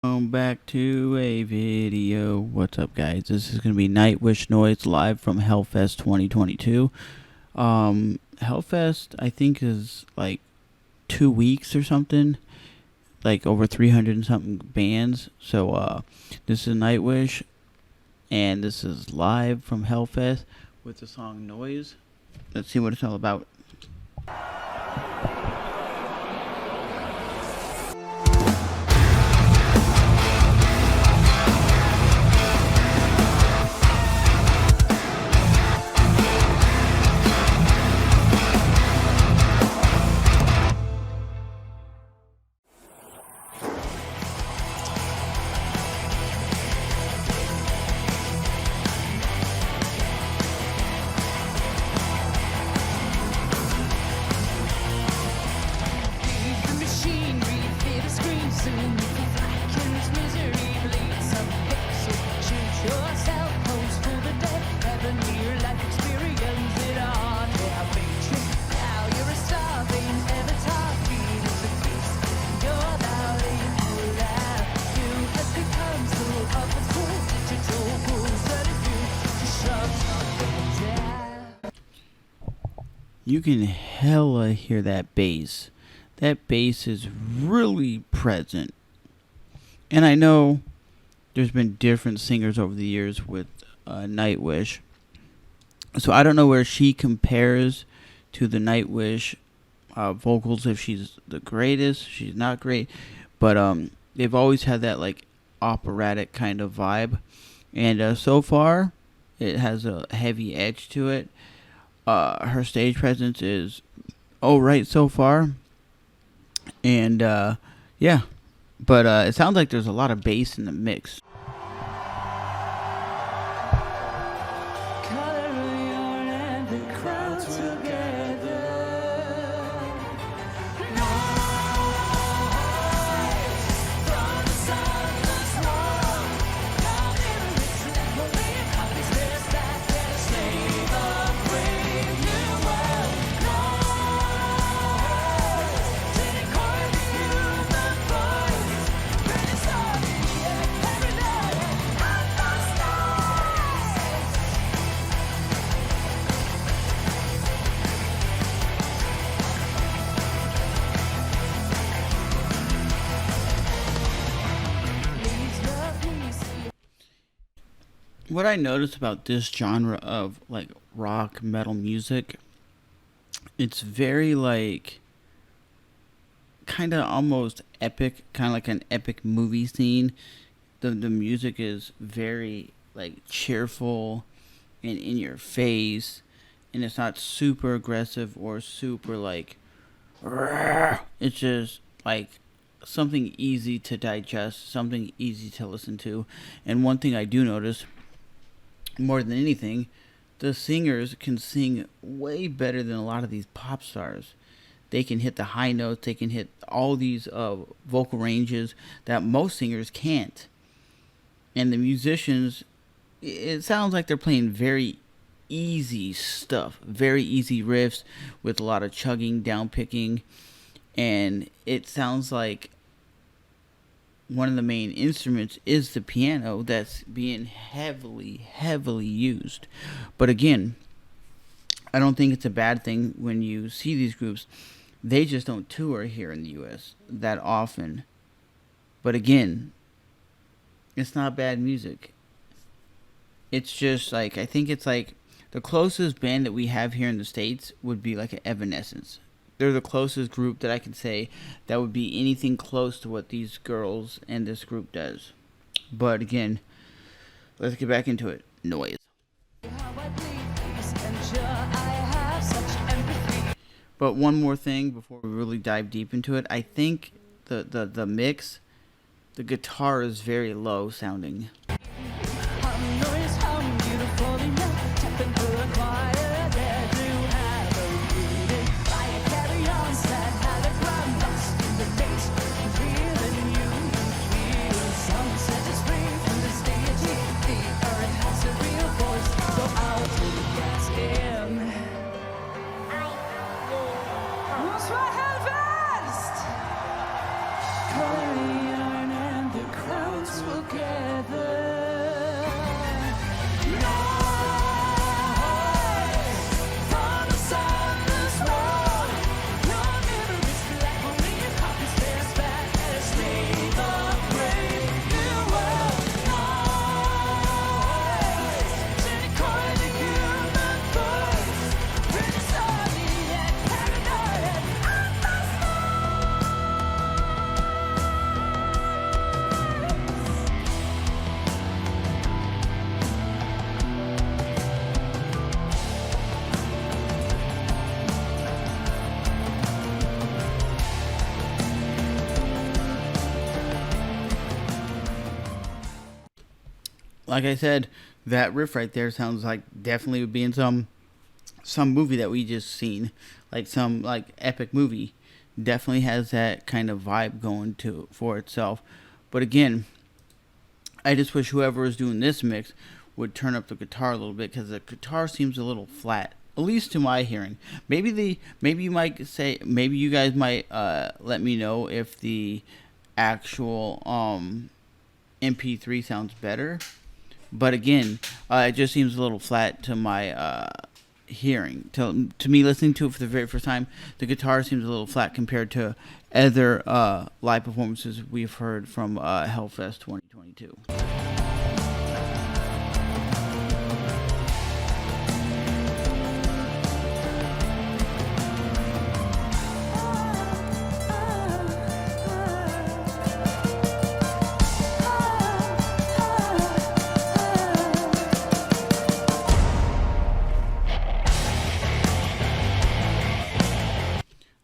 Welcome back to a video. What's up, guys? This is going to be Nightwish Noise live from Hellfest 2022. Hellfest, I think, is like 2 weeks or something. Like over 300 and something bands. So, this is Nightwish, and this is live from Hellfest with the song Noise. Let's see what it's all about. You can hella hear that bass. That bass is really present. And I know there's been different singers over the years with Nightwish. So I don't know where she compares to the Nightwish vocals, if she's the greatest. She's not great. But they've always had that like operatic kind of vibe. And so far, it has a heavy edge to it. Her stage presence is alright so far. And yeah. But it sounds like there's a lot of bass in the mix. What I noticed about this genre of like rock metal music, it's very like kind of almost epic, kind of like an epic movie scene. The music is very like cheerful and in your face, and it's not super aggressive or super like it's just like something easy to digest, something easy to listen to. And one thing I do notice more than anything, the singers can sing way better than a lot of these pop stars. They can hit the high notes, they can hit all these vocal ranges that most singers can't. And the musicians, it sounds like they're playing very easy stuff, very easy riffs with a lot of chugging, down picking, and it sounds like one of the main instruments is the piano that's being heavily used. But again, I don't think it's a bad thing when you see these groups. They just don't tour here in the US that often. But again, it's not bad music. It's just like, I think it's like the closest band that we have here in the States would be like an Evanescence. They're the closest group that I can say that would be anything close to what these girls and this group does. But again, let's get back into it. Noise. But one more thing before we really dive deep into it. I think the mix, the guitar is very low sounding. Like I said, that riff right there sounds like definitely would be in some movie that we just seen, like some like epic movie. Definitely has that kind of vibe going to for itself. But again, I just wish whoever is doing this mix would turn up the guitar a little bit, because the guitar seems a little flat, at least to my hearing. Maybe you might say, maybe you guys might let me know if the actual MP3 sounds better. But again, it just seems a little flat to my hearing. To me, listening to it for the very first time, the guitar seems a little flat compared to other live performances we've heard from HELLFEST 2022.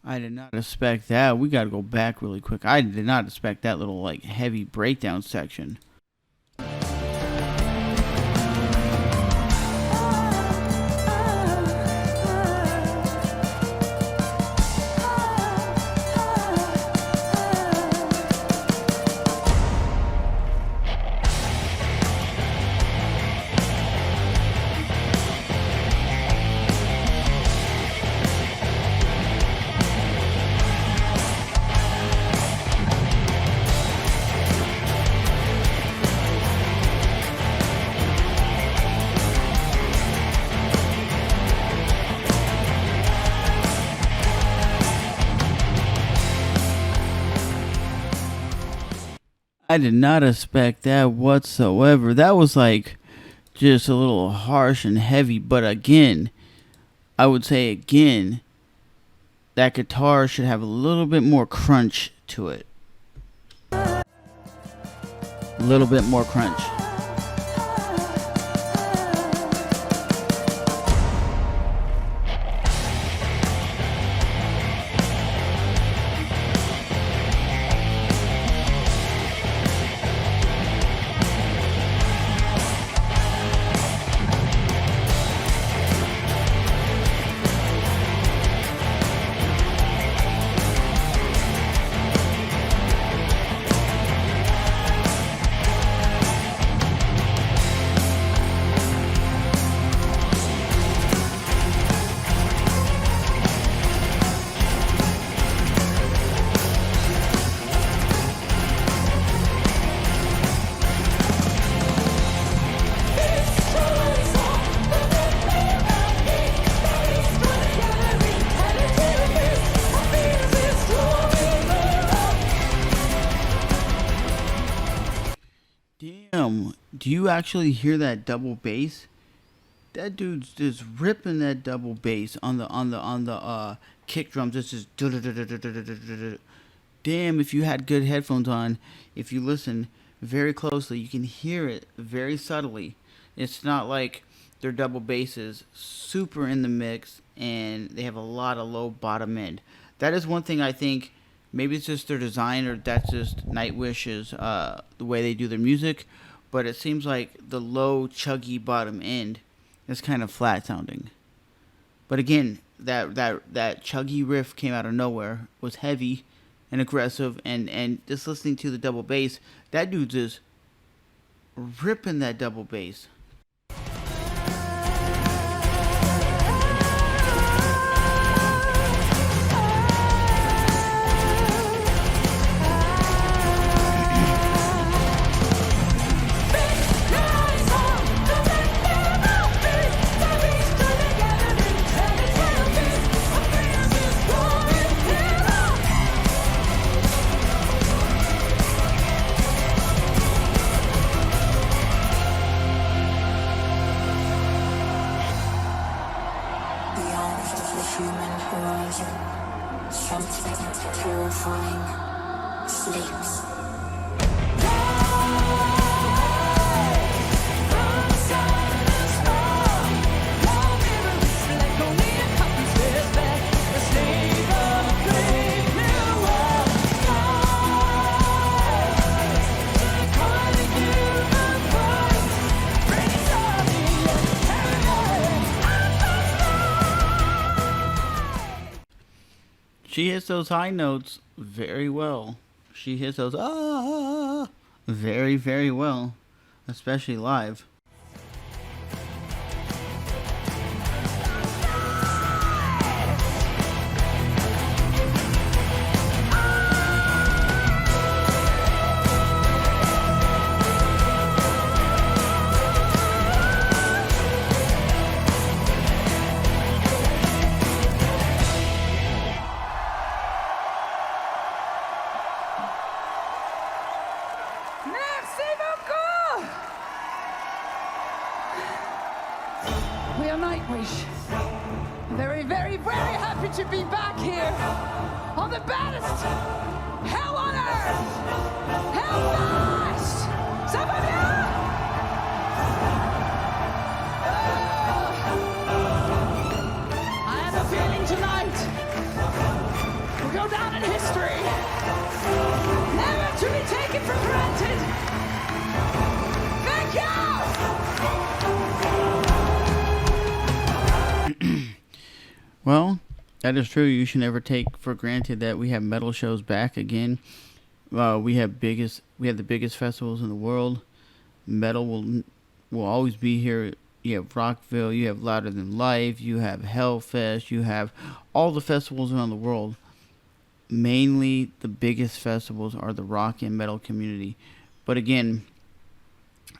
I did not expect that. We got to go back really quick. I did not expect that little like heavy breakdown section. I did not expect that whatsoever. That was like just a little harsh and heavy. But again, I would say again, that guitar should have a little bit more crunch to it. A little bit more crunch. Damn, do you actually hear that double bass? That dude's just ripping that double bass on the kick drums. It's just damn. If you had good headphones on, if you listen very closely, you can hear it very subtly. It's not like their double bass is super in the mix and they have a lot of low bottom end. That is one thing I think. Maybe it's just their design, or that's just Nightwish's the way they do their music. But it seems like the low, chuggy bottom end is kind of flat sounding. But again, that chuggy riff came out of nowhere, was heavy and aggressive, and just listening to the double bass, that dude's just ripping that double bass. She hits those high notes very well. She hits those very, very well, especially live. Merci beaucoup! We are Nightwish. Very, very, very happy to be back here on the baddest hell on earth! HELLFEST! Ça va bien? I have a feeling tonight will go down in history. Never to be taken for granted. Thank you! Well, that is true. You should never take for granted that we have metal shows back again. We have the biggest festivals in the world. Metal will always be here. You have Rockville, you have Louder Than Life, you have Hellfest, you have all the festivals around the world. Mainly, the biggest festivals are the rock and metal community. But again,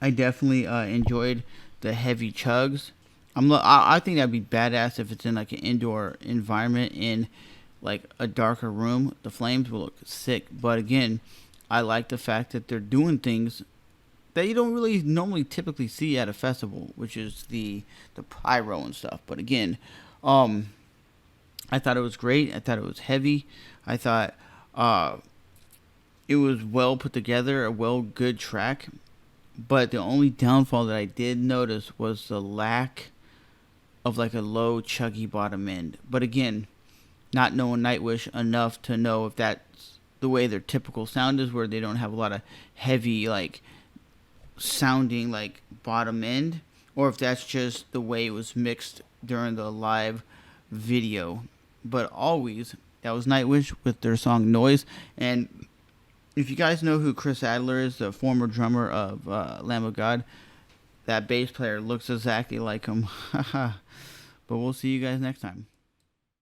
I definitely enjoyed the heavy chugs. I think that'd be badass if it's in like an indoor environment in like a darker room. The flames will look sick. But again, I like the fact that they're doing things that you don't really normally typically see at a festival, which is the pyro and stuff. But again, I thought it was great. I thought it was heavy. I thought it was well put together, a good track. But the only downfall that I did notice was the lack of like a low chuggy bottom end. But again, not knowing Nightwish enough to know if that's the way their typical sound is, where they don't have a lot of heavy like sounding like bottom end, or if that's just the way it was mixed during the live video. But always, that was Nightwish with their song Noise. And if you guys know who Chris Adler is, the former drummer of Lamb of God, that bass player looks exactly like him. But we'll see you guys next time.